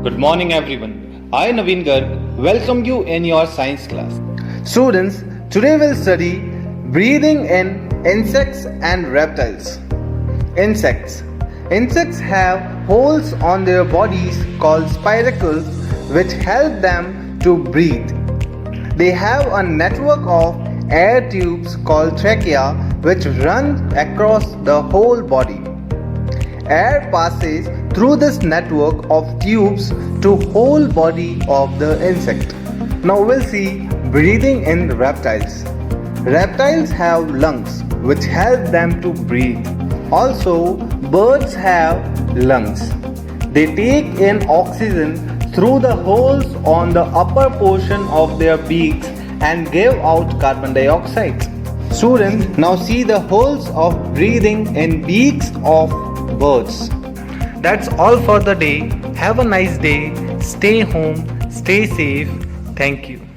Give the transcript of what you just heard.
Good morning everyone. I Naveen Garg welcome you in your science class. Students, today we'll study breathing in insects and reptiles. Insects. Insects have holes on their bodies called spiracles which help them to breathe. They have a network of air tubes called trachea which run across the whole body. Air passes through this network of tubes to whole body of the insect. Now we'll see breathing in reptiles. Reptiles have lungs which help them to breathe. Also, birds have lungs. They take in oxygen through the holes on the upper portion of their beaks and give out carbon dioxide. Students, now see the holes of breathing in beaks of birds. That's all for the day. Have a nice day. Stay home. Stay safe. Thank you.